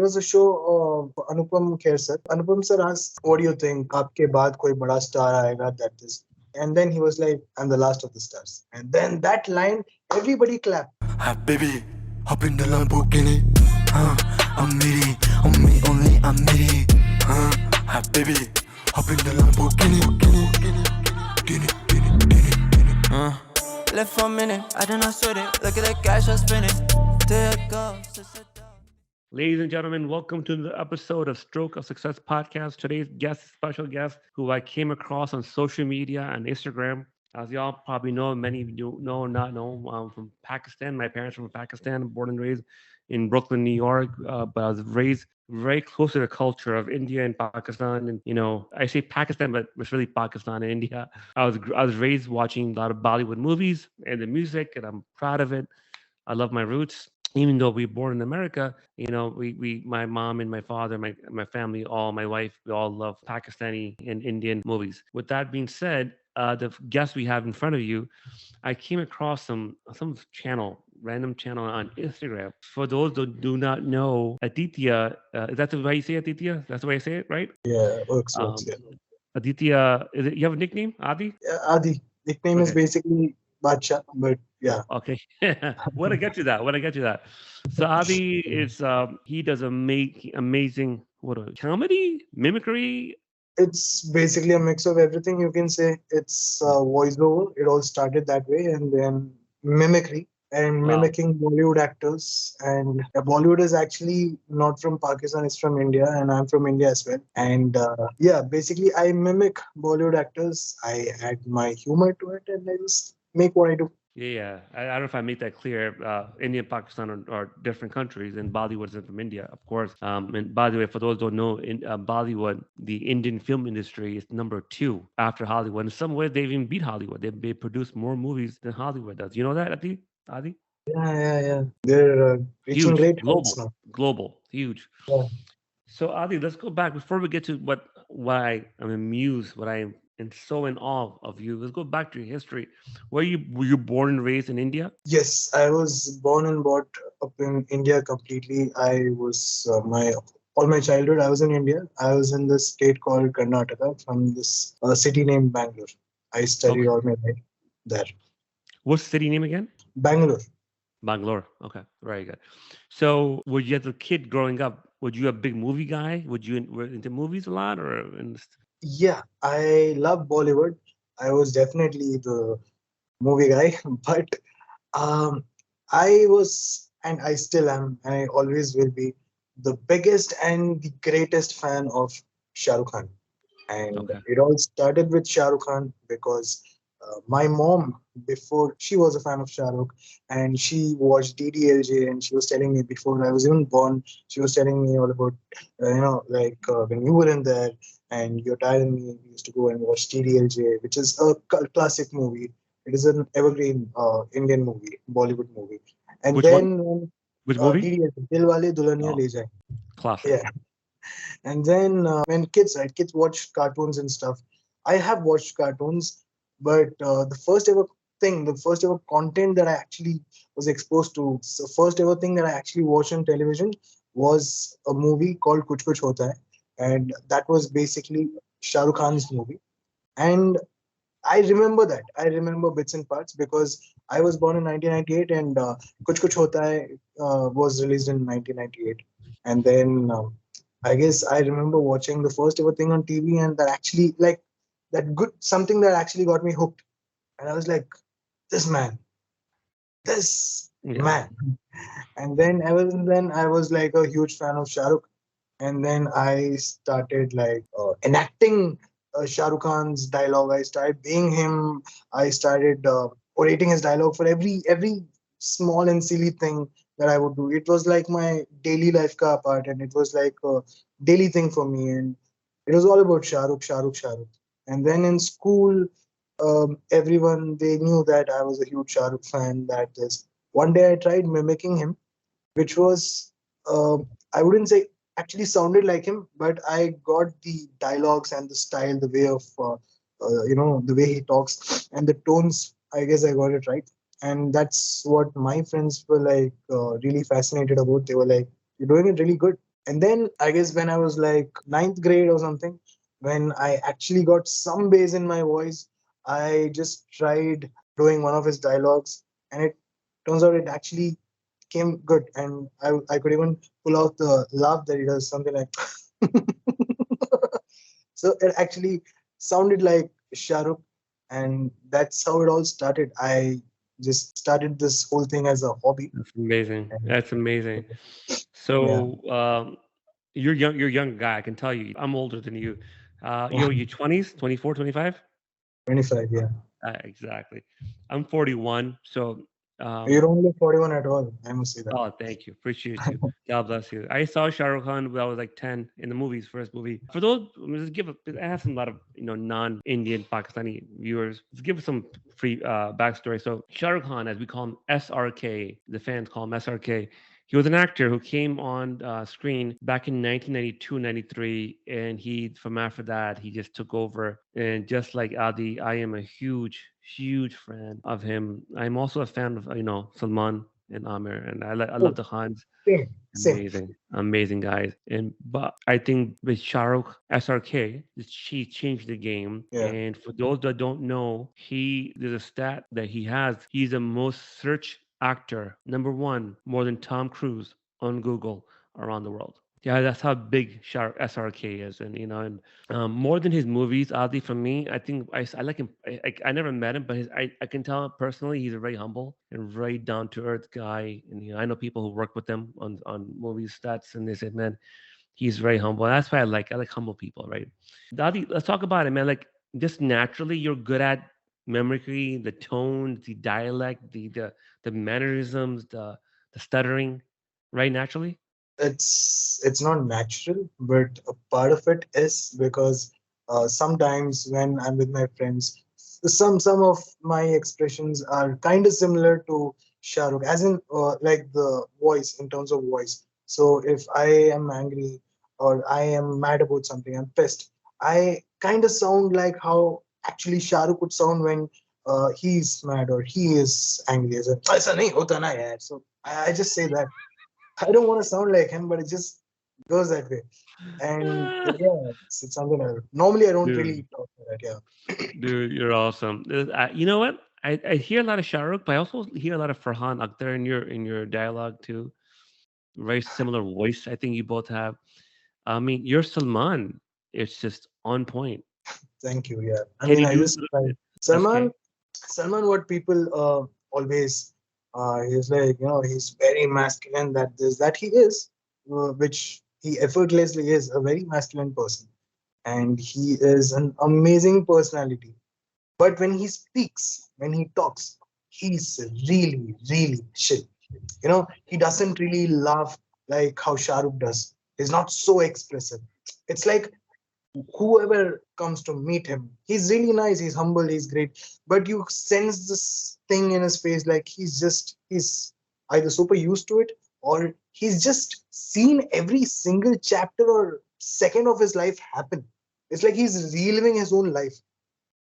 It was a show of Anupam Kher sir. Anupam sir asked, "What do you think? Aapke baad koi bada star aayega?" That is, and then he was like, "I'm the last of the stars." And then that line, everybody clapped. Hi, baby, hop in the Lamborghini. I'm needy, on me only, I'm needy. Hi, baby, hop in the Lamborghini. Left for a minute, I do not sweat it. Look at the cash I'm spinning. There it goes. Ladies and gentlemen, welcome to the episode of Stroke of Success podcast. Today's guest, special guest, who I came across on social media and Instagram. As y'all probably know, many of you know or not know, I'm from Pakistan. My parents are from Pakistan, born and raised in Brooklyn, New York. But I was raised very close to the culture of India and Pakistan. And, I say Pakistan, but it's really Pakistan and India. I was raised watching a lot of Bollywood movies and the music, and I'm proud of it. I love my roots. Even though we were born in America, my mom and my father, my family, my wife, we all love Pakistani and Indian movies. With that being said, the guest we have in front of you, I came across some random channel on Instagram. For those that do not know, Aditya, is that the way you say Aditya? That's the way I say it, right? Yeah, works. Yeah. Aditya, you have a nickname, Adi? Adi. Nickname is Okay. basically Bacha, but yeah. Okay. When I get to that. So Adi is he does amazing comedy, mimicry. It's basically a mix of everything, you can say. It's voiceover. It all started that way, and then mimicry and Wow. mimicking Bollywood actors. And Bollywood is actually not from Pakistan; it's from India, and I'm from India as well. And yeah, basically, I mimic Bollywood actors. I add my humor to it, and I just make what I do. Yeah. I don't know if I made that clear. India and Pakistan are different countries, and Bollywood is from India, of course. And by the way, for those who don't know, in Bollywood, the Indian film industry is number 2 after Hollywood. In some ways, they've even beat Hollywood. They produce more movies than Hollywood does. You know that, Adi? Adi? Yeah. They're reaching Huge, great heights now. global, huge. Yeah. So Adi, let's go back before we get to why I'm amused, what I am and so in awe of you. Let's go back to your history. Were you born and raised in India? Yes, I was born and brought up in India completely. I was my all my childhood. I was in India. I was in this state called Karnataka, from this city named Bangalore. I studied Okay. all my life there. What's the city name again? Bangalore. Bangalore. Okay, very good. So, were you as a kid growing up? Were you a big movie guy? Were into movies a lot, or Yeah, I love Bollywood. I was definitely the movie guy, but um, I was, and I still am, and I always will be the biggest and the greatest fan of Shah Rukh Khan. And okay? it all started with Shah Rukh Khan because my mom, before, she was a fan of Shah Rukh, and she watched DDLJ, and she was telling me before I was even born, she was telling me all about, like when you were in there and your dad and me used to go and watch DDLJ, which is a classic movie. It is an evergreen Indian movie, Bollywood movie. And Which one? then Which movie? DDLJ, Dil Wale Dulhaniya Oh, Le Jayenge. classic. Yeah. And then when kids, right, kids watch cartoons and stuff. I have watched cartoons, but the first ever content that I actually was exposed to, the first ever thing that I actually watched on television was a movie called Kuch Kuch Hota Hai, and that was basically Shah Rukh Khan's movie. And I remember that. I remember bits and parts because I was born in 1998, and Kuch Kuch Hota Hai was released in 1998. And then I guess I remember watching the first ever thing on TV, and that actually, like, that good something that actually got me hooked. And I was like, this man, this Yeah. man. And then ever since then, I was like a huge fan of Shah Rukh. And then I started like enacting Shah Rukh Khan's dialogue. I started being him. I started orating his dialogue for every small and silly thing that I would do. It was like my daily life ka part, and it was like a daily thing for me. And it was all about Shah Rukh, Shah Rukh, Shah Rukh. And then in school, everyone, they knew that I was a huge Shah Rukh fan. That this one day I tried mimicking him, which was uh, I wouldn't say actually sounded like him, but I got the dialogues and the style, the way of the way he talks and the tones. I guess I got it right, and that's what my friends were like really fascinated about. They were like, "You're doing it really good." And then I guess when I was like ninth grade or something, when I actually got some bass in my voice, I just tried doing one of his dialogues, and it turns out it actually came good, and I could even pull out the laugh that he does, something like. So it actually sounded like Shah Rukh, and that's how it all started. I just started this whole thing as a hobby. That's amazing. And That's amazing. yeah, So you're young. You're a young guy. I can tell you. I'm older than you. You 20s, 24, 25? 25, yeah. Exactly. I'm 41. So You um, don't look 41 at all, I must say that. oh, thank you. Appreciate you. God bless you. I saw Shahrukh Khan when I was like 10 in the movies, first movie. For those, let's give I have some lot of non-Indian Pakistani viewers. Let's give some free backstory. So Shahrukh Khan, as we call him, SRK, the fans call him SRK. He was an actor who came on screen back in 1992, 93, and from after that, he just took over. And just like Adi, I am a huge, huge fan of him. I'm also a fan of, Salman and Amir, and I love Oh, the Khans. same, same. Amazing, amazing guys. And but I think with Shahrukh SRK, she changed the game. Yeah, And for those that don't know, there's a stat that he has. He's the most searched actor, number one, more than Tom Cruise on Google around the world. Yeah, that's how big SRK is, and more than his movies, oddly for me, I think I like him. I never met him, but I can tell personally he's a very humble and very down to earth guy. And I know people who work with him on movie stats, and they said, man, he's very humble. And that's why I like humble people, right? Adi, let's talk about it, man. Like just naturally, you're good at mimicry, the tone, the dialect, the mannerisms, the stuttering, right? Naturally. it's not natural, but a part of it is because sometimes when I'm with my friends, some of my expressions are kind of similar to Shah Rukh, as in like the voice, in terms of voice. So if I am angry or I am mad about something, I'm pissed, I kind of sound like how actually Shah Rukh would sound when he's mad or he is angry. As a, "ऐसा नहीं होता ना यार." So I just say that. I don't want to sound like him, but it just goes that way. And Ah, yeah, it's something normally I don't dude. really talk like that. Yeah. Dude, you're awesome. You know what? I hear a lot of Shahrukh, but I also hear a lot of Farhan Akhtar in your dialogue too. Very similar voice. I think you both have. I mean, your Salman. It's just on point. Thank you. Yeah. I Can mean, you I do? just try. That's Salman, okay. Salman, what people always, he's like, he's very masculine. That this, that he is, which he effortlessly is a very masculine person, and he is an amazing personality. But when he speaks, when he talks, he's really, really chill. He doesn't really laugh like how Shah Rukh does. He's not so expressive. It's like whoever comes to meet him, he's really nice, he's humble, he's great. But you sense this thing in his face, like he's either super used to it, or he's just seen every single chapter or second of his life happen. It's like he's reliving his own life.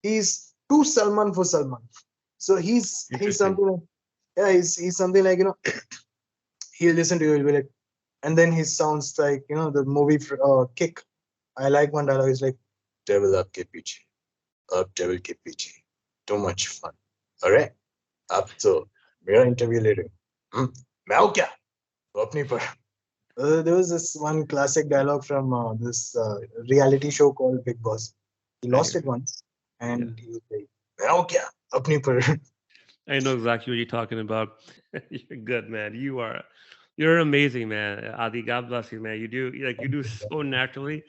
He's too Salman for Salman. So he's Interesting. something like, yeah, he's something like, he'll listen to you, he'll be like, and then he sounds like, the movie Kick. I like one dialogue. He's like, "Devil आपके पीछे, अब devil के पीछे, too much fun. अरे, अब तो मेरा interview ले रहे हो, मैं हूँ क्या? तो अपनी पर." There was this one classic dialogue from this reality show called Big Boss. He I lost hear it you. once, Yeah. and he was like, "मैं हूँ क्या? अपनी पर." I know exactly what you're talking about. You're good, man. You're amazing, man. Adi, God bless you, man. You do so naturally.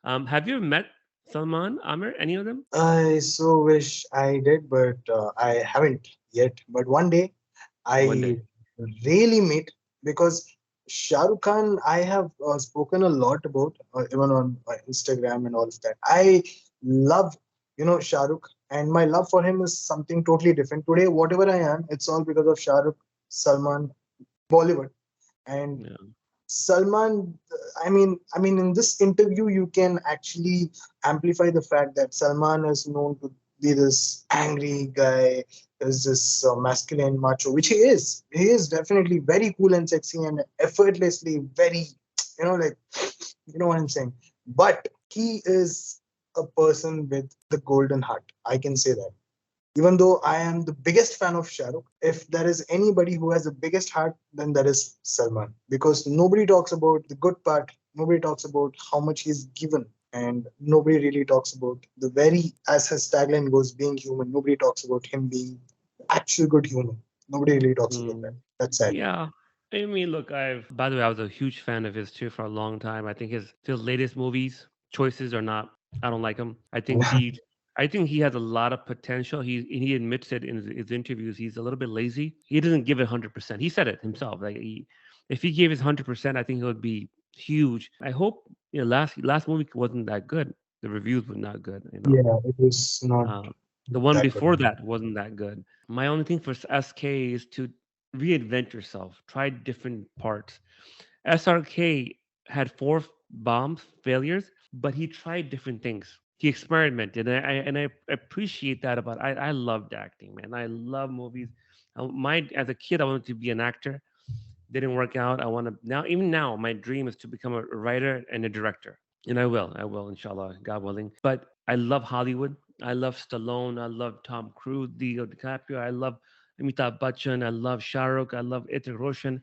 Have you ever met Salman, Amir, any of them? I so wish I did, but I haven't yet. But one day One I day. really meet, because Shah Rukh Khan I have spoken a lot about, even on Instagram and all of that. I love Shah Rukh, and my love for him is something totally different. Today, whatever I am, it's all because of Shah Rukh, Salman, Bollywood, and Yeah. Salman. I mean, in this interview, you can actually amplify the fact that Salman is known to be this angry guy, is this masculine macho, which he is. He is definitely very cool and sexy and effortlessly very. like, you know what I'm saying. But he is a person with the golden heart. I can say that. Even though I am the biggest fan of Shahrukh, if there is anybody who has the biggest heart, then that is Salman. Because nobody talks about the good part, nobody talks about how much he's given, and nobody really talks about the very, as his tagline goes, being human. Nobody talks about him being actual good human. Nobody really talks about that. Mm. That's sad. Yeah. I mean, look, by the way, I was a huge fan of his too for a long time. I think his latest movies choices are not, I don't like him. I think he has a lot of potential. He admits it in his interviews. He's a little bit lazy. He doesn't give it 100%. He said it himself. If he gave his 100%, I think it would be huge. I hope, last movie wasn't that good. The reviews were not good, Yeah, it was not Uh, the one that good. before that wasn't that good. My only thing for SK is to reinvent yourself. Try different parts. SRK had four bombs, failures, but he tried different things. He experimented, and I appreciate that about. I loved acting, man. I love movies. As a kid, I wanted to be an actor. Didn't work out. I want to now. Even now, my dream is to become a writer and a director, and I will, inshallah, God willing. But I love Hollywood. I love Stallone. I love Tom Cruise, Leo DiCaprio. I love Amitabh Bachchan. I love Shahrukh. I love Hrithik Roshan.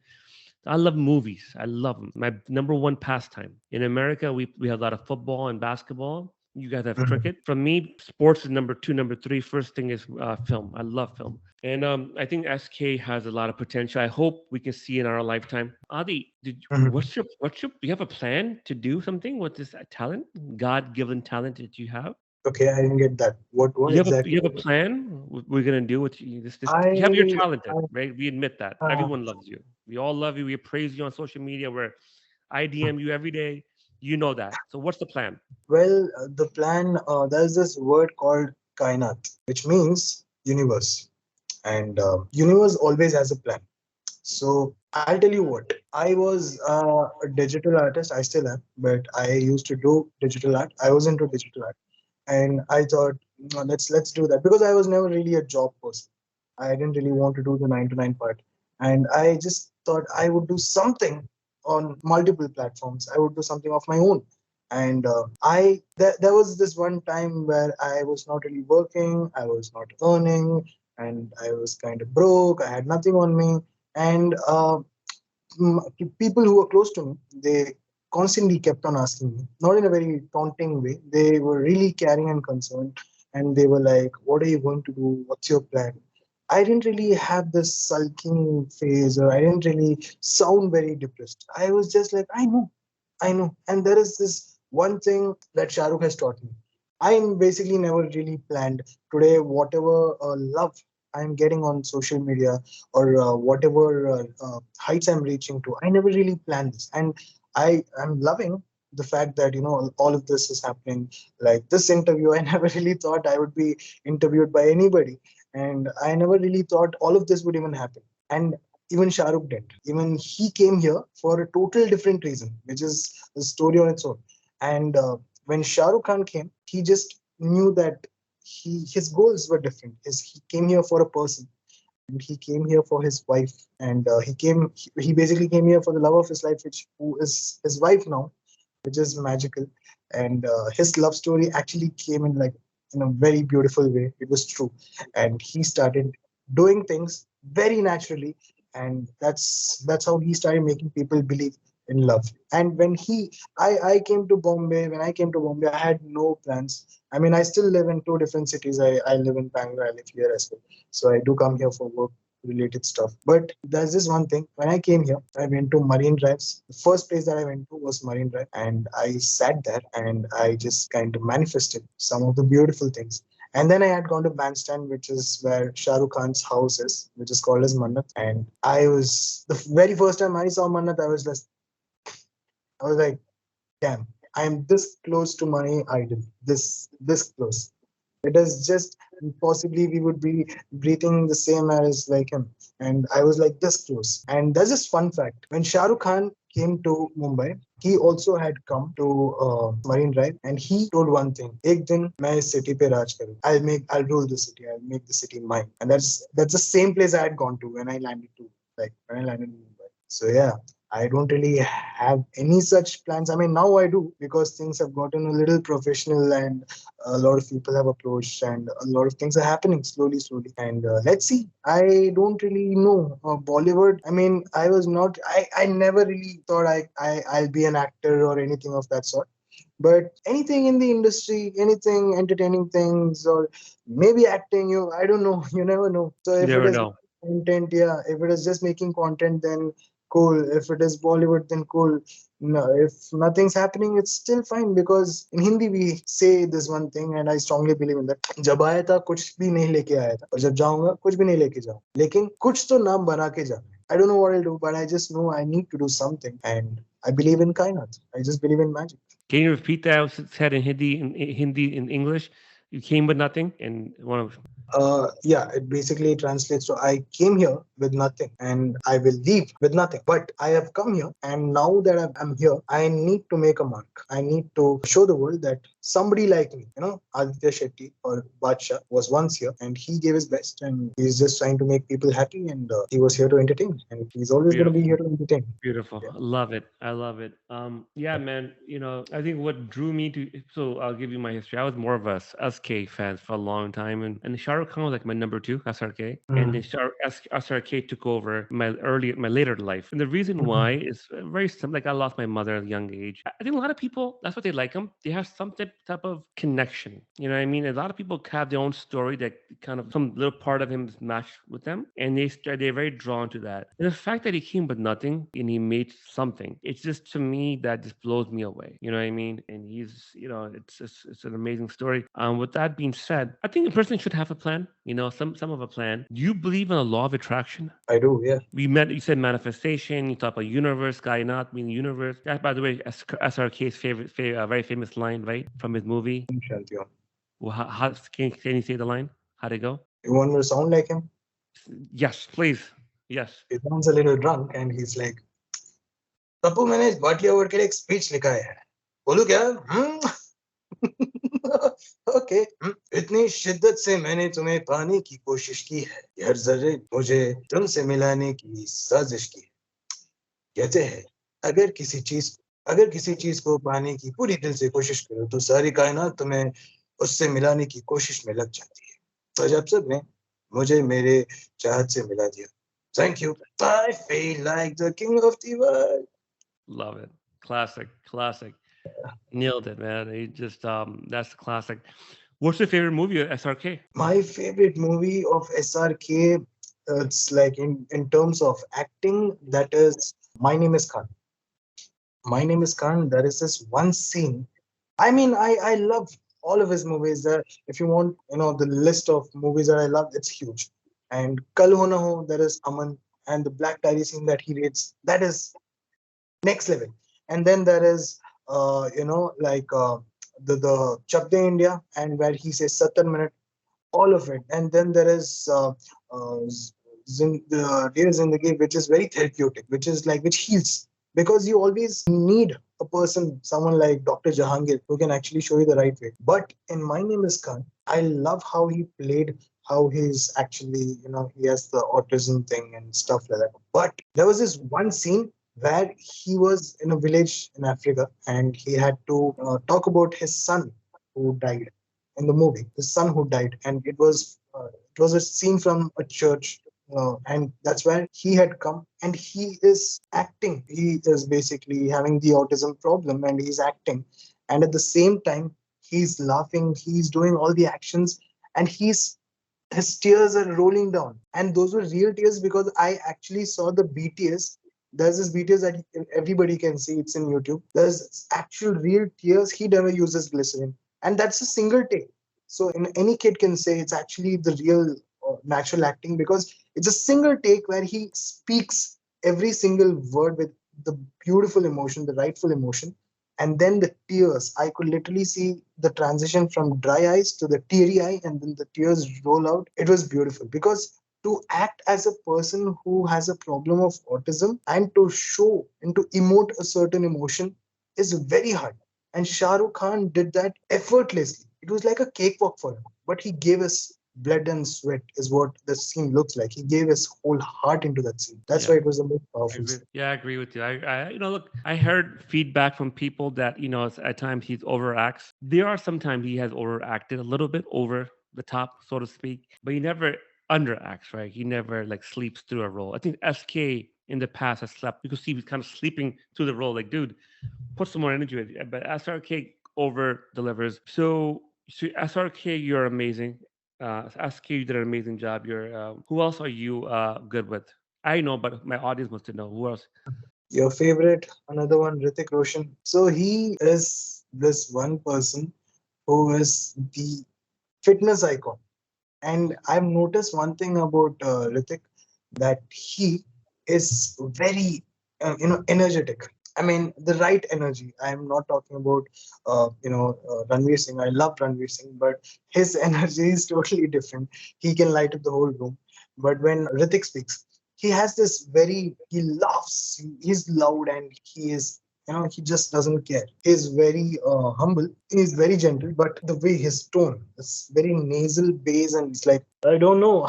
I love movies. I love them. My number one pastime. In America, we have a lot of football and basketball. You guys have Mhm. cricket. For me, sports is number two. Number three, first thing is film. I love film. And I think SK has a lot of potential. I hope we can see in our lifetime. Adi, Mhm. do you have a plan to do something with this talent, God-given talent that you have? Okay, I didn't get that. What exactly? You have a plan? We're gonna do with this. You have, you're I, talented, I right? We admit that. uh, Everyone loves you. We all love you. We praise you on social media. Where I DM you every day. You know that. So what's the plan? well, the plan, there's this word called KAINAAT, which means universe. And universe always has a plan. So I'll tell you what, I was a digital artist. I still am, but I used to do digital art. I was into digital art. And I thought, "No, let's do that," because I was never really a job person. I didn't really want to do the 9 to 9 part, and I just thought I would do something on multiple platforms. I would do something of my own. And there was this one time where I was not really working, I was not earning, and I was kind of broke. I had nothing on me, and people who were close to me, they constantly kept on asking me, not in a very taunting way. They were really caring and concerned, and they were like, "What are you going to do? What's your plan?" I didn't really have this sulking phase, or I didn't really sound very depressed. I was just like, I know. And there is this one thing that Shahrukh has taught me. I basically never really planned today, whatever love I'm getting on social media, or whatever heights I'm reaching to. I never really planned this. And I am loving the fact that, all of this is happening. Like this interview, I never really thought I would be interviewed by anybody. And I never really thought all of this would even happen. And even Shahrukh did. Even he came here for a total different reason, which is a story on its own. And when Shahrukh Khan came, he just knew that his goals were different. He came here for a person, and he came here for his wife, and he basically came here for the love of his life, which who is his wife now, which is magical. And his love story actually came in a very beautiful way. It was true, and he started doing things very naturally, and that's how he started making people believe in love. And I came to Bombay. When I came to Bombay, I had no plans. I mean, I still live in two different cities. I live in Bangalore. I live here as well. So I do come here for work related stuff. But there's this one thing. When I came here, I went to Marine Drives. The first place that I went to was Marine Drive. And I sat there and I just kind of manifested some of the beautiful things. And then I had gone to Bandstand, which is where Shah Rukh Khan's house is, which is called as Mannat. And the very first time I saw Mannat, I was like, damn, I'm this close to my idol. This close. It is just possibly we would be breathing the same air as like him. And I was like this close. And there's this fun fact. When Shah Rukh Khan came to Mumbai, he also had come to Marine Drive, and he told one thing: "Ek din main is city pe raj karu. I'll rule the city. I'll make the city mine." And that's the same place I had gone to when I landed in Mumbai. So yeah, I don't really have any such plans. I mean, now I do because things have gotten a little professional and a lot of people have approached and a lot of things are happening slowly, slowly. And let's see. I don't really know Bollywood. I mean, I was not. I never really thought I'll be an actor or anything of that sort. But anything in the industry, anything entertaining things, or maybe acting, I don't know. You never know. So You if it never is know. content, yeah. If it is just making content, then cool. If it is Bollywood, then cool. No, if nothing's happening, it's still fine because in Hindi we say this one thing, and I strongly believe in that. जब आया था कुछ भी नहीं लेके आया था और जब जाऊंगा कुछ भी नहीं लेके जाऊँ लेकिन कुछ तो नाम बना के जाना है. I don't know what I'll do, but I just know I need to do something, and I believe in Kainat. I just believe in magic. Can you repeat that? Said in Hindi in English. You came with nothing, and one of Yeah, it basically translates to I came here with nothing and I will leave with nothing. But I have come here, and now that I'm here, I need to make a mark. I need to show the world that somebody like me, Aditya Shetty or Badsha was once here and he gave his best and he's just trying to make people happy, and he was here to entertain and he's always going to be here beautiful. to entertain. Beautiful. Yeah. I love it. I love it. Yeah, man. I think what drew me to. So I'll give you my history. I was more of a SK fan for a long time, and Shahrukh Khan was like my number two, SRK, and then Mm. SRK took over my later life. And the reason why Mhm. is very simple. Like I lost my mother at a young age. I think a lot of people that's what they like him. They have some type of connection. You know what I mean? A lot of people have their own story that kind of some little part of him is matched with them, and they're very drawn to that. And the fact that he came with nothing and he made something, it's just to me that just blows me away. You know what I mean? And it's an amazing story. With that being said, I think a person should have a plan. Some of a plan. Do you believe in the law of attraction? I do, yeah. You said manifestation. You talk about universe, kainat, meaning universe. That, by the way, SRK's very famous line, right, from his movie. Shanti. Well, can you say the line? How'd it go? You want me to sound like him? Yes, please. Yes. He sounds a little drunk and he's like, Pappu मैंने इस बाटली award के लिए एक speech लिखा है बोलू क्या ओके इतनी शिद्दत से मैंने तुम्हें पाने की कोशिश की है कि हर जर्रे मुझे तुमसे मिलाने की साजिश की है कहते हैं अगर किसी चीज को पाने की पूरी दिल से कोशिश करो तो सारी कायनात तुम्हें उससे मिलाने की कोशिश में लग जाती है तो जब सबने मुझे मेरे चाहत से मिला दिया thank you I feel like the king of the world. Love it. Classic. Classic. Nailed it, man. You just that's the classic. What's your favorite movie of SRK? My favorite movie of SRK, it's like in terms of acting, that is My Name is Khan. My Name is Khan. There is this one scene. I mean, I love all of his movies. If you want, the list of movies that I love, it's huge. And Kal Ho Na Ho, there is Aman, and the Black Diary scene that he reads, that is next level. And then there is, the Chak De India, and where he says 70 minute, all of it. And then there is the Dear Zindagi, which is very therapeutic, which heals. Because you always need a person, someone like Dr. Jahangir, who can actually show you the right way. But in My Name is Khan, I love how he played, how he's actually, he has the autism thing and stuff like that. But there was this one scene where he was in a village in Africa and he had to talk about his son who died in the movie, the son who died, and it was a scene from a church, and that's where he had come, and he is acting. He is basically having the autism problem, and he's acting, and at the same time he's laughing, he's doing all the actions, and his tears are rolling down, and those were real tears because I actually saw the BTS. There's this BTS that everybody can see. It's in YouTube. There's actual real tears. He never uses glycerin, and that's a single take. So any kid can say it's actually the real natural acting because it's a single take where he speaks every single word with the beautiful emotion, the rightful emotion, and then the tears. I could literally see the transition from dry eyes to the teary eye, and then the tears roll out. It was beautiful because to act as a person who has a problem of autism and to show and to emote a certain emotion is very hard. And Shah Rukh Khan did that effortlessly. It was like a cakewalk for him. But he gave us blood and sweat is what the scene looks like. He gave his whole heart into that scene. That's Yeah. why it was the most powerful scene. Yeah, I agree with you. Look, I heard feedback from people that at times he's overacts. There are sometimes he has overacted a little bit over the top, so to speak, but he never underacts, right? He never like sleeps through a role. I think SK in the past has slept. You could see he's kind of sleeping through the role. Like, dude, put some more energy with it. But SRK over delivers. So SRK, you're amazing. SK, you did an amazing job. You're who else are you good with? I know, but my audience wants to know who else. Your favorite, another one, Hrithik Roshan. So he is this one person who is the fitness icon. And I've noticed one thing about Hrithik, that he is very, energetic. I mean, the right energy. I'm not talking about, Ranveer Singh. I love Ranveer Singh, but his energy is totally different. He can light up the whole room. But when Hrithik speaks, he has this he laughs. He's loud and he is, he just doesn't care. He's very humble. He's very gentle, but the way his tone is very nasal bass, and it's like, I don't know.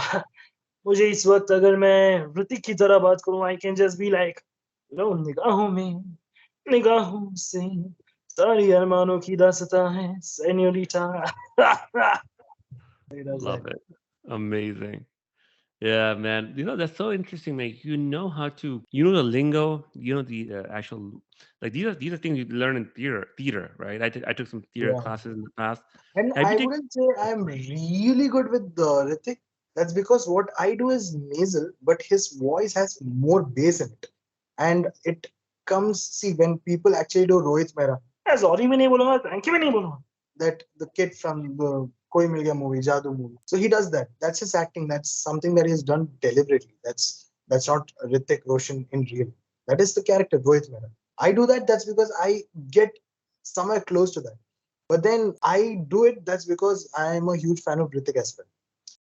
मुझे इस वक्त अगर मैं ऋतिक की तरह बात करूं, I can just be like, निगाहों में निगाहों से सारी अरमानों की दास्तां है senorita. He does that. Love it. Amazing. Yeah, man. That's so interesting, man. You know how to, the lingo, the actual, like these are things you learn in theater, right? I took some theater Yeah. classes in the past. And Have you I taken? wouldn't say I'm really good with Hrithik. That's because what I do is nasal, but his voice has more bass in it. And it comes, see, when people actually do Rohit Mehra, sorry, मैं नहीं बोलूंगा, thank you, मैं नहीं बोलूंगा. That the kid from the Koi Mil Gaya movie, Jadoo movie. So he does that. That's his acting. That's something that he's done deliberately. That's not Hrithik Roshan in real. That is the character, Rohit Mehra. I do that. That's because I get somewhere close to that. But then I do it. That's because I am a huge fan of Hrithik as well.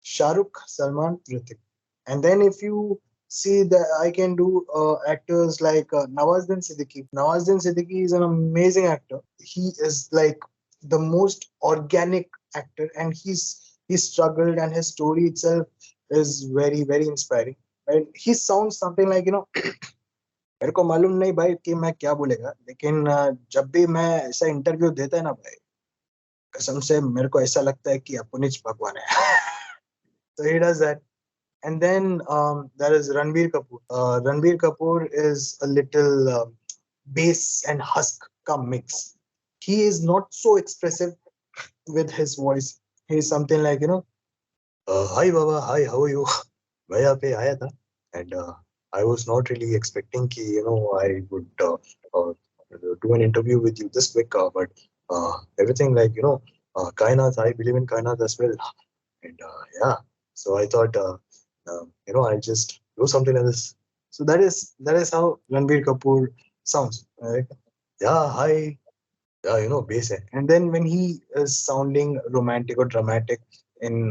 Shahrukh, Salman, Hrithik. And then if you see that I can do actors like Nawazuddin Siddiqui. Nawazuddin Siddiqui is an amazing actor. He is like the most organic actor, and he struggled, and his story itself is very very inspiring. And he sounds something like मेरे को मालूम नहीं भाई कि मैं क्या बोलेगा, लेकिन जब भी मैं ऐसा इंटरव्यू देता है ना भाई, कसम से मेरे को ऐसा लगता है कि अपुनिच भगवान है. So he does that. And then there is Ranveer Kapoor. Ranveer Kapoor is a little bass and husk come mix. He is not so expressive with his voice. He is something like, hi Baba, hi, how are you? मैं यहाँ पे आया था, and I was not really expecting कि I would do an interview with you this quick, but everything like KAINAAT, I believe in KAINAAT as well, and yeah, so I thought I'll just do something like this. So that is how Ranbir Kapoor sounds, right? Yeah, hi, yeah, bass hai. And then when he is sounding romantic or dramatic in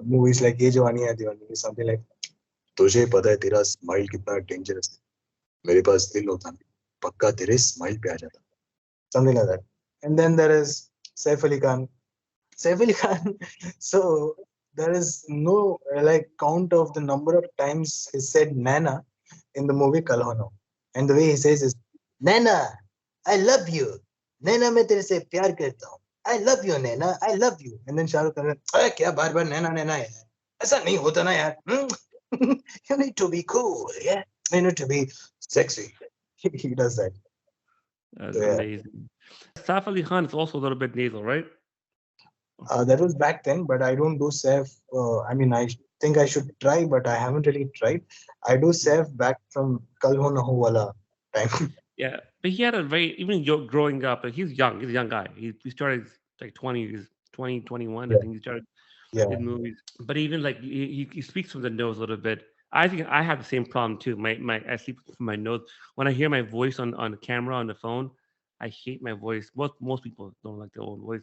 movies like Ye Jawani Hai Diwani, something like, तुझे पता है तेरा smile कितना dangerous है, मेरे पास दिल होता नहीं, पक्का तेरे स्माइल पे आ जाता, something like that. And then there is Saif Ali Khan. Saif Ali Khan. So there is no like count of the number of times he said Nana in the movie Kal Ho Now. And the way he says is, Nana, I love you. Nana, मैं तेरे से प्यार करता हूँ. I love you, Nana. I love you. And then Shahrukh Khan, अरे क्या बार बार नैना नैना है, ऐसा नहीं होता ना यार. You need to be cool, yeah. You need to be sexy. He does that. That's So, yeah. amazing. Saif Ali Khan is also a little bit nasal, right? That was back then, but I don't do Saif. I mean, I think I should try, but I haven't really tried. I do Saif back from Kal Ho Na Ho wala time. Yeah, but he had a very even growing up. Like, he's young. He's a young guy. He started like 20s, 20, 21. I Yeah. think he started Yeah. in movies. But even like he speaks from the nose a little bit. I think I have the same problem too. My I sleep from my nose. When I hear my voice on the camera on the phone, I hate my voice. Most people don't like their own voice.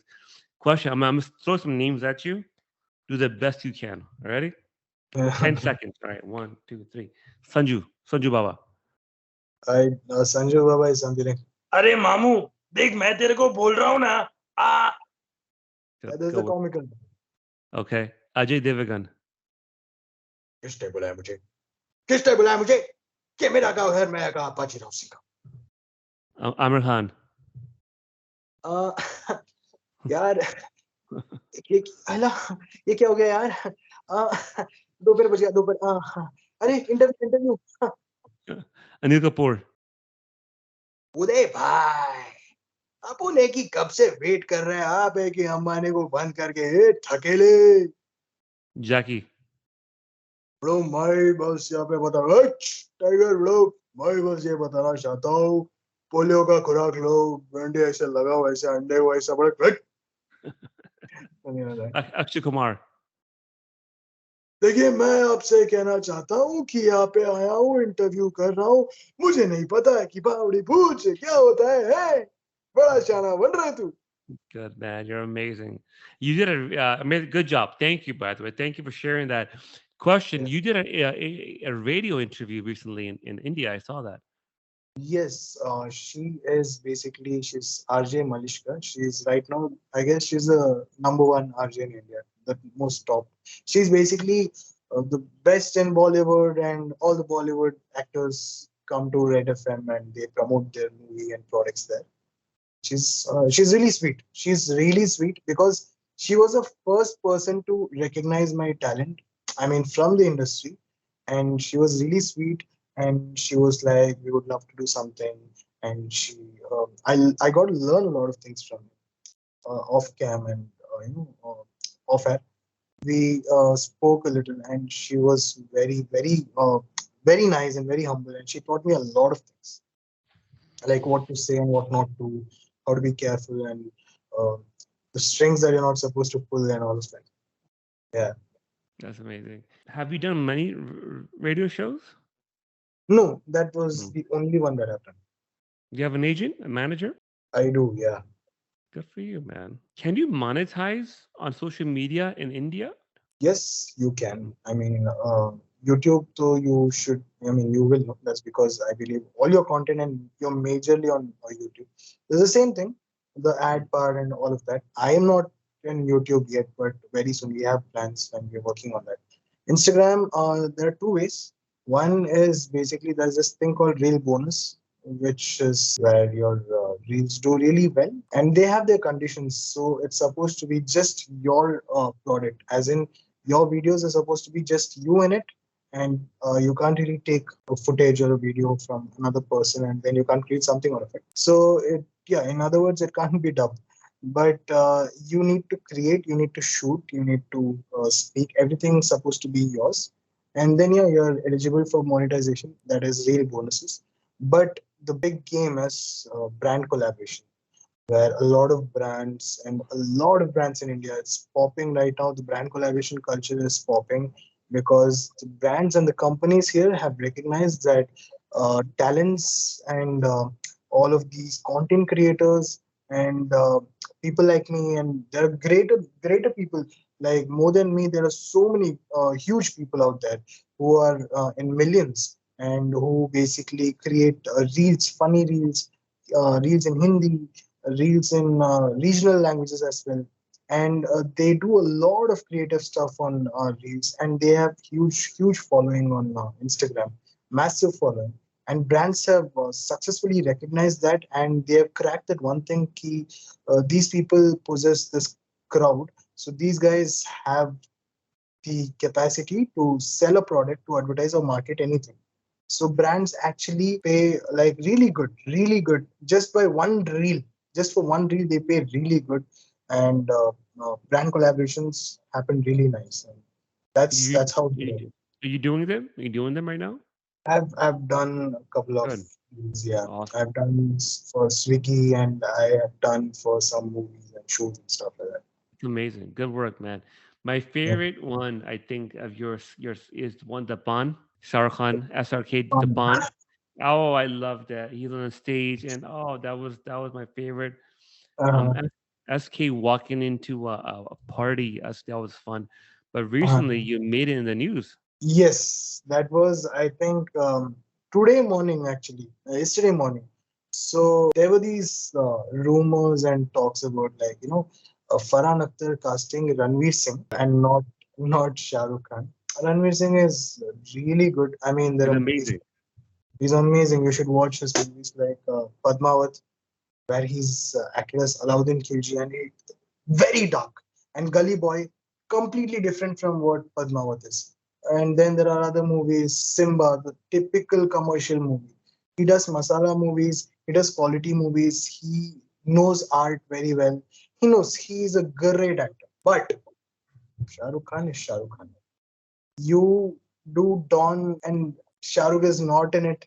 Question: I'm gonna throw some names at you. Do the best you can. All ready? 10 seconds. All right. 1, 2, 3. Sanju Baba. Sanju Baba is something like, अरे मामू देख मैं तेरे को बोल रहा हूँ ना. Go That is go the with. comical. Okay. Ajay Devgan. किसने बुलाया मुझे? किसने बुलाया मुझे? कि मेरा गाँव है, मैं कहा बाजीराव सिंह का। Amir Khan. अ, यार ये अला ये क्या हो गया यार? दोपहर बज गया दोपहर। अरे इंटरव्यू इंटरव्यू। Anil Kapoor. उदय भाई, अपन एक ही कब से वेट कर रहे हैं आप है कि अंबानी को बंद करके थकेले। Jackie. ब्रो मैं बस यहाँ पे बता टाइगर ब्रो, मैं बस ये बताना चाहता हूँ, पोलियो का खुराक लो, डंडे ऐसे लगाओ, ऐसे अंडे को ऐसा बड़े। Akshay Kumar. देखिए मैं आपसे कहना चाहता हूँ कि यहाँ पे आया हूँ, इंटरव्यू कर रहा हूँ, मुझे नहीं पता है कि बावड़ी पूछ क्या होता है? बड़ा शाना बन रहा है तू। Good man, you're amazing. You did a amazing, good job. Thank you, by the way. Thank you for sharing that. Question: You did a radio interview recently in India. I saw that. Yes, she is basically, she's RJ Malishka. She's right now, I guess she's the number one RJ in India, the most top. She's basically the best in Bollywood, and all the Bollywood actors come to Red FM and they promote their movie and products there. She's really sweet. She's really sweet because she was the first person to recognize my talent. I mean, from the industry, and she was really sweet. And she was like, "We would love to do something." And I got to learn a lot of things from her, off cam and off air. We spoke a little, and she was very nice and very humble. And she taught me a lot of things, like what to say and what not to, how to be careful, and uh, the strings that you're not supposed to pull and all of that. Yeah. That's amazing. Have you done many radio shows? No, that was No. the only one that I've done. Do you have an agent, a manager? I do, yeah. Good for you, man. Can you monetize on social media in India? Yes, you can. I mean, YouTube, though you should, I mean, you will know. That's because I believe all your content and you're majorly on YouTube. It's the same thing, the ad part and all of that. I am not in YouTube yet, but very soon we have plans and we're working on that. Instagram, there are two ways. One is basically there's this thing called Reel Bonus, which is where your reels do really well, and they have their conditions. So it's supposed to be just your product, as in your videos are supposed to be just you in it, and you can't really take a footage or a video from another person and then you can't create something out of it. So yeah, in other words, it can't be dubbed, but you need to create, you need to shoot, you need to speak, everything's supposed to be yours, and then yeah, you're eligible for monetization, that is real bonuses. But the big game is brand collaboration, where a lot of brands and a lot of brands in India, it's popping right now. The brand collaboration culture is popping because the brands and the companies here have recognized that talents and all of these content creators and people like me, and there are greater people like more than me. There are so many huge people out there who are in millions and who basically create reels, funny reels, reels in Hindi, reels in regional languages as well. And they do a lot of creative stuff on reels, and they have huge following on Instagram, massive following. And brands have successfully recognized that, and they have cracked that one thing key. These people possess this crowd, so these guys have the capacity to sell a product, to advertise or market anything. So brands actually pay like really good, just by one reel. Just for one reel, they pay really good, and brand collaborations happen really nice. And You, that's how they do you it. are you doing them? Are you doing them right now? I've done a couple of Good. reels, yeah. Awesome. I've done for Swiggy, and I have done for some movies and shows and stuff like that. It's amazing. Good work, man. My Yeah. favorite one, I think, of yours is one Daban, Shahrukh Khan, SRK Um, Daban. Oh, I love that. He's on the stage, and oh, that was my favorite. uh, SK walking into a party, that was fun. But uh, recently, you made it in the news. Yes, that was, I think, today morning, actually, yesterday morning. So there were these rumors and talks about, like, Farhan Akhtar casting Ranveer Singh and not not Shah Rukh Khan. Ranveer Singh is really good. I mean, He's amazing. he's amazing. You should watch his movies like Padmavat, where he's acted as Alauddin Khilji, and very dark. And Gully Boy, completely different from what Padmavat is. And then there are other movies, Simba, the typical commercial movie. He does masala movies, he does quality movies, he knows art very well. He knows he is a great actor. But Shah Rukh Khan is Shah Rukh Khan. You do Don and Shah Rukh is not in it,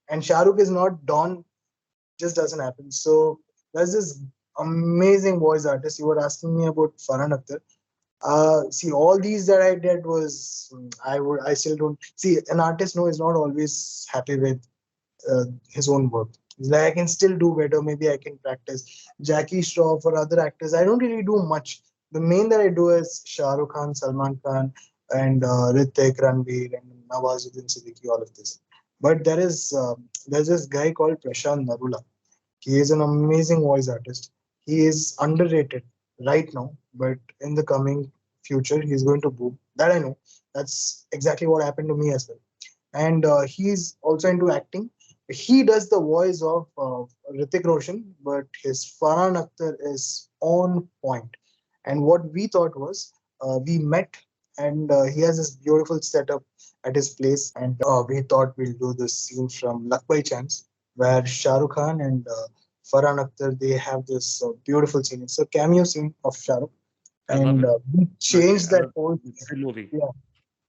and Shah Rukh is not Don, just doesn't happen. So there's this amazing voice artist. You were asking me about Farhan Akhtar. See, all these that I did was I still don't see an artist. No, is not always happy with his own work. He's like, I can still do better. Maybe I can practice. Jackie Shroff or other actors, I don't really do much. The main that I do is Shah Rukh Khan, Salman Khan, and Hrithik, Ranveer, and Nawazuddin Siddiqui, all of this. But there's this guy called Prashant Narula. He is an amazing voice artist. He is underrated right now, but in the coming future, he's going to boom. That I know. That's exactly what happened to me as well. And he's also into acting. He does the voice of Hrithik Roshan, but his Farhan Akhtar is on point. And what we thought was, we met, and he has this beautiful setup at his place, and we thought we'll do this scene from Luck by Chance, where Shah Rukh Khan and Farhan Akhtar they have this beautiful scene. It's a cameo scene of Shah Rukh, I love and it. we changed I that love whole. it's a good movie. Yeah,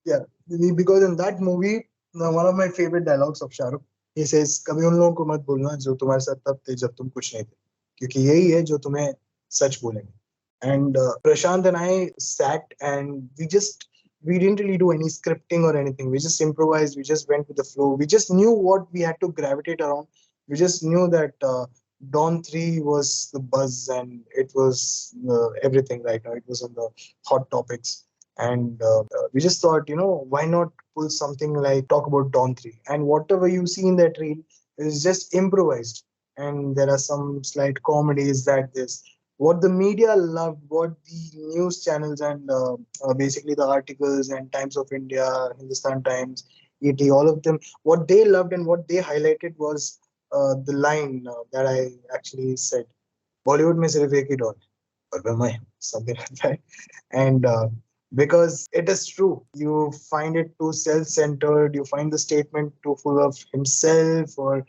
yeah, because in that movie, one of my favorite dialogues of Shahrukh, he says, "कभी उन लोगों को मत बोलना जो तुम्हारे साथ तब थे जब तुम कुछ नहीं थे, क्योंकि यही है जो तुम्हें सच बोलेंगे." And Prashant and I sat and we didn't really do any scripting or anything. We just improvised. We just went with the flow. We just knew what we had to gravitate around. We just knew that Dawn 3 was the buzz and it was everything right now. It was on the hot topics. And we just thought, why not pull something like talk about Dawn 3? And whatever you see in that reel is just improvised. And there are some slight comedies that this what the media loved, what the news channels and basically the articles and Times of India, Hindustan Times, ET, all of them, what they loved and what they highlighted was the line that I actually said, Bollywood में सिर्फ एक ही don है और वह मैं हूँ, something like that. And because it is true, you find it too self-centered, you find the statement too full of himself or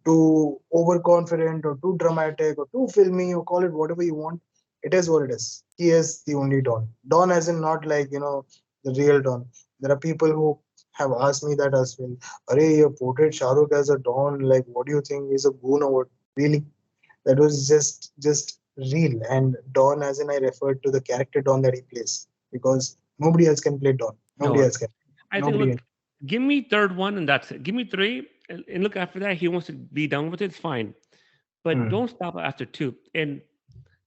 too overconfident or too dramatic or too filmy, or call it whatever you want. It is what it is. He is the only Don. Don as in not like, the real Don. There are people who have asked me that as well. Are you portrayed Shah Rukh as a Don? Like, what do you think? He's a goon or what? Really? That was just real. And Don as in I referred to the character Don that he plays. Because nobody else can play Don. Nobody No, else can. I think Nobody else. look, give me third one and that's it. Give me three, and look after that. He wants to be done with it. It's fine, but Hmm. don't stop after two. And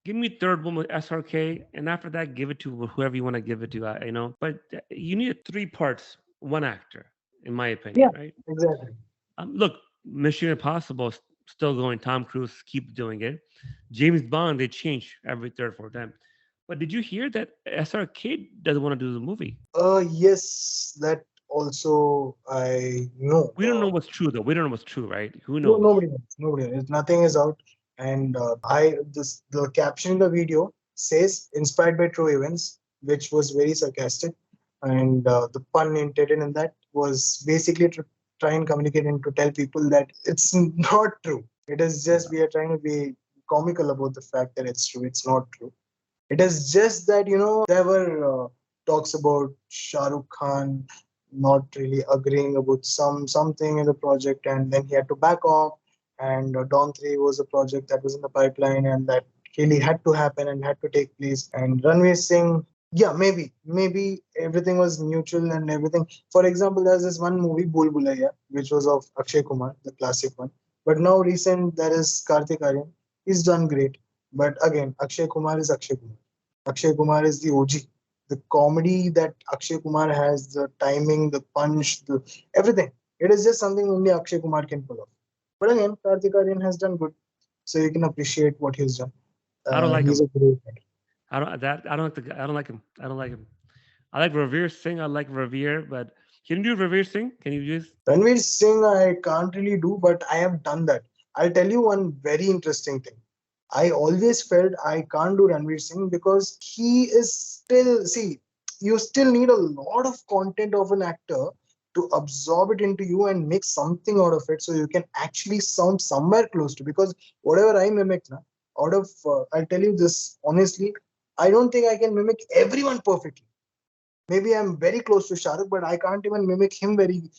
give me third one with SRK, and after that, give it to whoever you want to give it to. But you need three parts, one actor, in my opinion, Yeah, right? exactly. Look, Mission Impossible is still going. Tom Cruise keep doing it. James Bond, they change every third, fourth time. But did you hear that SRK doesn't want to do the movie? Yes, that also I know. We don't know what's true though. We don't know what's true, right? Who No, knows? nobody knows. Nobody knows. Nothing is out. And the caption in the video says inspired by true events, which was very sarcastic. And the pun intended in that was basically to try and communicate and to tell people that it's not true. It is just we are trying to be comical about the fact that it's true. It's not true. It is just that there were talks about Shah Rukh Khan not really agreeing about something in the project, and then he had to back off. And Dawn 3 was a project that was in the pipeline, and that really had to happen and had to take place. And Ranveer Singh, yeah, maybe everything was mutual and everything. For example, there's this one movie, Bhul Bhulaiya, which was of Akshay Kumar, the classic one. But now recent there is Kartik Aaryan. He's done great. But again, Akshay Kumar is Akshay Kumar. Akshay Kumar is the OG. The comedy that Akshay Kumar has, the timing, the punch, the everything. It is just something only Akshay Kumar can pull off. But again, Kartik Aaryan has done good, so you can appreciate what he's done. I don't like He's him. a great actor. I don't like the guy. I don't like him. I don't like him. I like Ranveer Singh. I like Ranveer, but can you do Ranveer Singh? Can you just? Ranveer Singh, I can't really do, but I have done that. I'll tell you one very interesting thing. I always felt I can't do Ranveer Singh because he is still, see, you still need a lot of content of an actor to absorb it into you and make something out of it so you can actually sound somewhere close to. Because whatever I mimic, na, I'll tell you this honestly, I don't think I can mimic everyone perfectly. Maybe I'm very close to Shahrukh, but I can't even mimic him very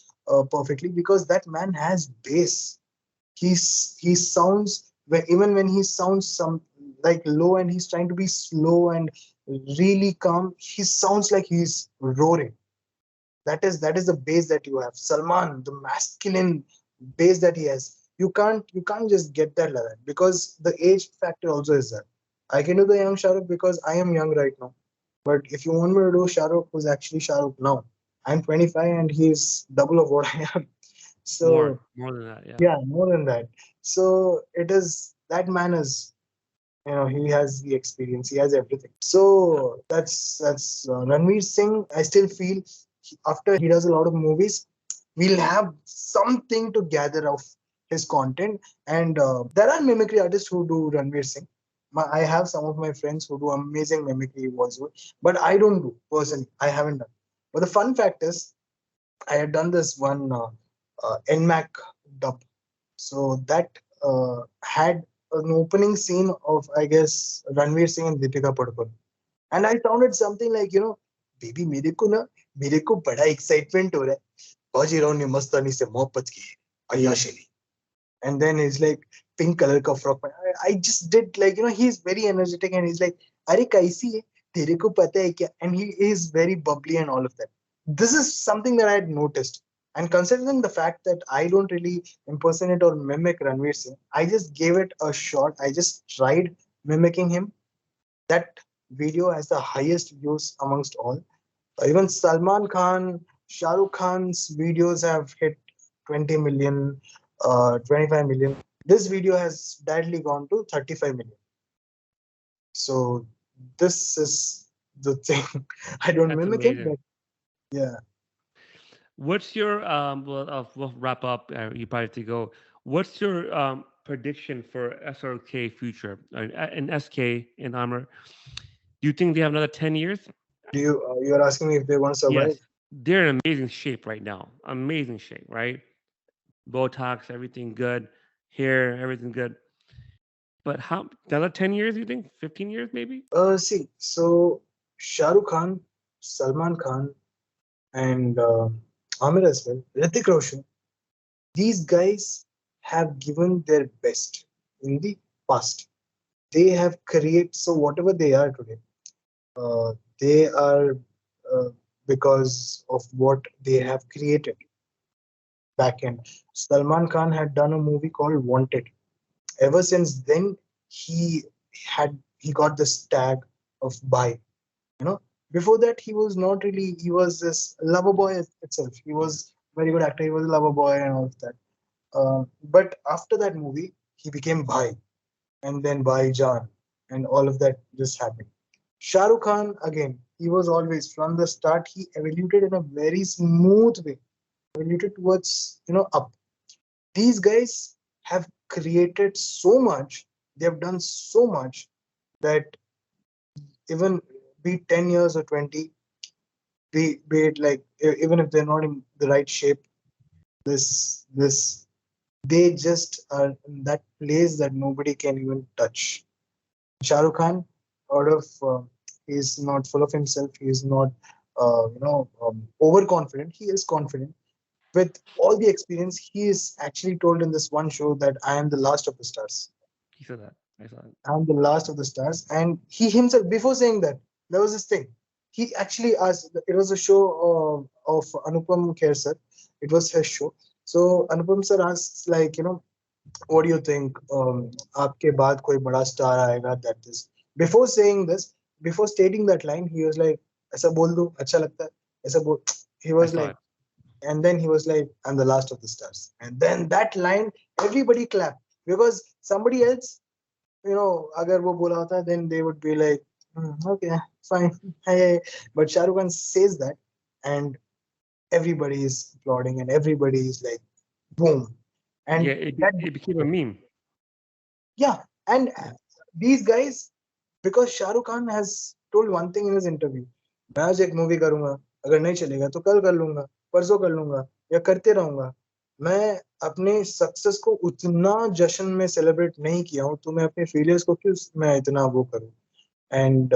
perfectly because that man has bass. He sounds even when he sounds some like low and he's trying to be slow and really calm, he sounds like he's roaring. That is the bass that you have. Salman, the masculine bass that he has. You can't just get that like that because the age factor also is there. I can do the young Shahrukh because I am young right now. But if you want me to do Shahrukh, who's actually Shahrukh now, I'm 25 and he's double of what I am. So More than that, yeah. yeah, more than that. So it is that man is, he has the experience, he has everything. So that's Ranveer Singh. I still feel after he does a lot of movies, we'll have something to gather of his content. And there are mimicry artists who do Ranveer Singh. I have some of my friends who do amazing mimicry also, but I don't do personally. I haven't done. But the fun fact is, I had done this one NMAC dub. So that had an opening scene of, I guess, Ranveer Singh and Deepika Padukone. And I sounded something like, baby, मेरे को बड़ा excitement हो रहा है. बाजीराव ने मस्तानी से मोहब्बत की है, अय्याशी ने. And then he's like, pink color ka frock. I just did like, he's very energetic and he's like, अरे कैसी है? तेरे को पता है क्या? And he is very bubbly and all of that. This is something that I had noticed. And considering the fact that I don't really impersonate or mimic Ranveer Singh, I just gave it a shot. I just tried mimicking him. That video has the highest views amongst all. Even Salman Khan, Shahrukh Khan's videos have hit 20 million, 25 million. This video has directly gone to 35 million. So this is the thing. I don't That's mimic it, amazing. but yeah. What's your well, we'll wrap up. You probably have to go. What's your prediction for SRK future and SK in Amr? Do you think they have another 10 years? You're asking me if they want to survive? Yes, they're in amazing shape right now. Amazing shape, right? Botox, everything good. Hair, everything good. But how another 10 years? You think 15 years maybe? See, so Shah Rukh Khan, Salman Khan, and Amir as well, Hrithik Roshan, these guys have given their best in the past. They have created, so whatever they are today, they are uh, because of what they have created back end. Salman Khan had done a movie called Wanted. Ever since then, he he got this tag of Bhai. You know, before that he was not really. He was this lover boy itself. He was very good actor. He was a lover boy and all of that. But after that movie, he became Bhai, and then Bhai Jan, and all of that just happened. Shah Rukh Khan again, he was always from the start. He evoluted in a very smooth way, evoluted towards up. These guys have created so much. They have done so much that even be it 10 years or 20, be it like even if they're not in the right shape, this they just are in that place that nobody can even touch. Shah Rukh Khan, out of he's not full of himself. He is not overconfident. He is confident. With all the experience, he is actually told in this one show that I am the last of the stars. He said that. I saw it. I'm the last of the stars. And he himself, before saying that, there was this thing. He actually asked, it was a show of Anupam Kher sir. It was his show. So Anupam sir asks, like, what do you think? आपके बाद कोई बड़ा star आएगा that this. Before saying this, before stating that line, he was like, ऐसा बोल दो, अच्छा लगता है. ऐसा बोल. He I was saw like, it. and then he was like, I'm the last of the stars. And then that line, everybody clapped because somebody else, अगर वो बोला होता, then they would be like, Okay, fine. Hey, but Shah Rukh Khan says that, and everybody is applauding, and everybody is like, boom. Yeah, And that, it became a meme. yeah, and these guys, because Shah Rukh Khan has told one thing in his interview, मैं आज एक movie करूंगा, अगर नहीं चलेगा तो कल कर लूंगा, परसों कर लूंगा, या करते रहूंगा. मैं अपने सक्सेस को उतना जश्न में सेलिब्रेट नहीं किया हूं, तो मैं अपने फेलियर्स को क्यों मैं इतना वो करूं. एंड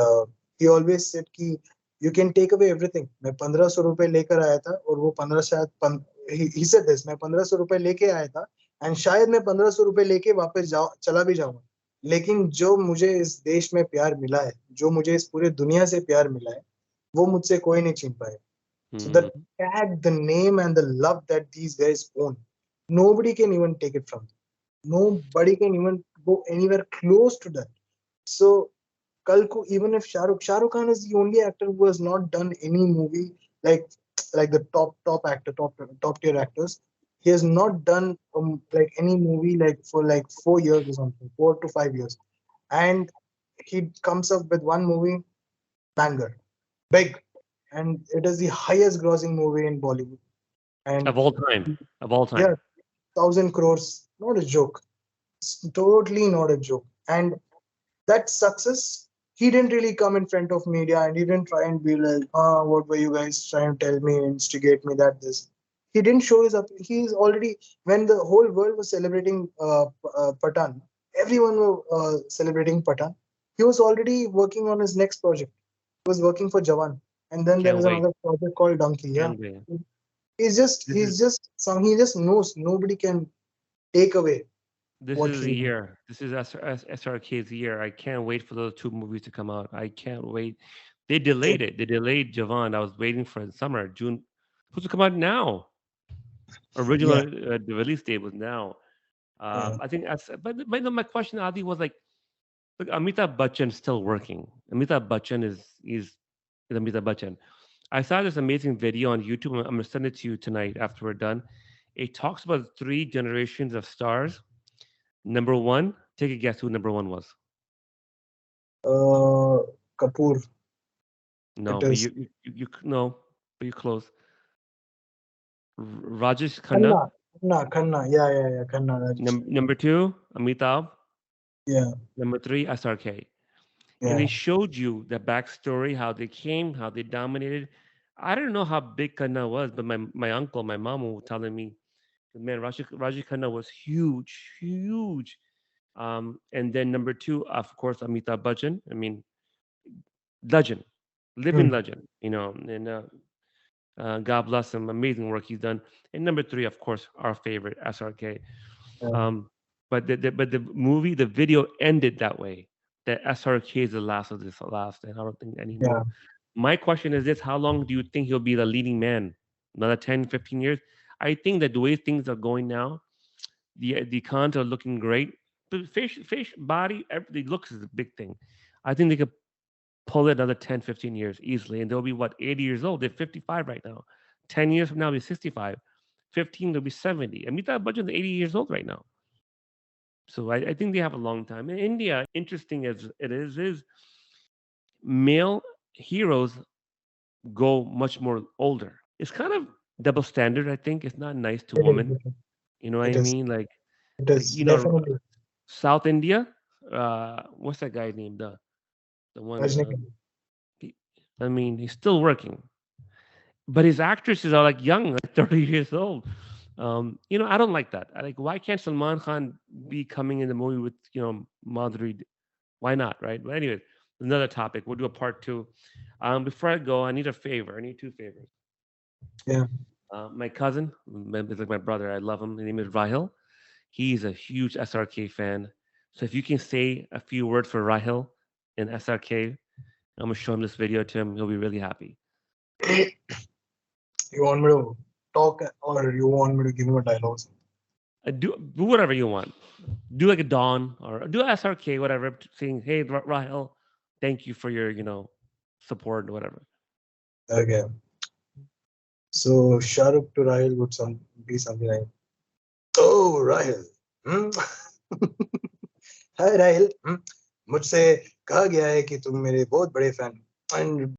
ही ऑलवेज सेड कि you can take away everything. मैं 1500 रुपए लेकर आया था, और वो 15 शायद ही सेड दिस, मैं 1500 रुपए लेके आया था, एंड शायद मैं 1500 रुपए लेके वापस जाओ चला भी जाऊंगा, लेकिन जो मुझे इस देश में प्यार मिला है, जो मुझे इस पूरे दुनिया से प्यार मिला है, वो मुझसे कोई नहीं छीन पाए. So the Hmm. tag, the name, and the love that these guys own, nobody can even take it from them. Nobody can even go anywhere close to that. So Kalku, even if Shahrukh Khan is the only actor who has not done any movie like the top actor, top tier actors. He has not done like any movie like for like 4 years or something, 4 to 5 years, and he comes up with one movie, banger, big, and it is the highest grossing movie in Bollywood. And Of all time. Of all yeah, time. 1,000 crores, not a joke. It's totally not a joke. And that success, he didn't really come in front of media, and he didn't try and be like, what were you guys trying to tell me, instigate me, that this. He didn't show his up. He's already, when the whole world was celebrating Patan, everyone was celebrating Patan. He was already working on his next project. He was working for Jawan. And then there Can't is wait. another project called Donkey. Yeah. Can't wait. This is He just knows nobody can take away this what is the he did. year. This is SRK's year. I can't wait for those two movies to come out. I can't wait. They delayed it. They delayed Javon. I was waiting for summer, June. Supposed to come out now. Original Yeah. the release date was now. Yeah. I think but no, my question, Adi, was like, look, Amitabh Bachchan's still working. Amitabh Bachchan is Amitabh Bachchan. I saw this amazing video on YouTube. I'm gonna send it to you tonight after we're done. It talks about three generations of stars. Number one, take a guess who number one was. Uh, Kapoor. No, It but is no, but you're close. Rajesh Khanna. Khanna. Khanna. Yeah, yeah, yeah. Khanna. Rajesh. Number two, Amitabh. Yeah, Number three, SRK. And they yeah. showed you the backstory, how they came, how they dominated. I don't know how big Khanna was, but my uncle, my mom were telling me, man, Rajesh Khanna was huge, huge. And then number two, of course, Amitabh Bachchan. I mean, legend, living Hmm. legend, and God bless him, amazing work he's done. And number three, of course, our favorite, SRK. Yeah, Um, but the movie, the video ended that way. That SRK is the last of this last, and I don't think yeah. anymore. My question is this: how long do you think he'll be the leading man? Another 10, 15 years? I think that the way things are going now, the cons are looking great. But face, body, the looks is a big thing. I think they could pull it another 10, 15 years easily, and they'll be what 80 years old. They're 55 right now. 10 years from now, they'll be 65. 15, they'll be 70. Amitabh Bachchan's 80 years old right now. So I think they have a long time. In India, interesting as it is male heroes go much more older. It's kind of double standard. I think it's not nice to It is. women. You know what It I is. mean? It Like is definitely South India. What's that guy named? The one. Rajnikant. He, I mean, he's still working, but his actresses are like young, like 30 years old. I don't like that. I like, why can't Salman Khan be coming in the movie with Madhuri? Why not, right? But anyways, another topic. We'll do a part two. Before I go, I need a favor. I need two favors. Yeah. My cousin, is like my brother. I love him. His name is Rahil. He's a huge SRK fan. So if you can say a few words for Rahil in SRK, I'm gonna show him this video to him. He'll be really happy. You want me to talk, or you want me to give him a dialogue? Do whatever you want. Do like a Dawn or do SRK, whatever, saying, "Hey, Rahel, thank you for your support or whatever." Okay. So Shahrukh to Rahil would be something like, "Oh, Rahil. Hmm? Hi, Rahil. Hmm? मुझसे कहा गया है कि तुम मेरे बहुत बड़े fan and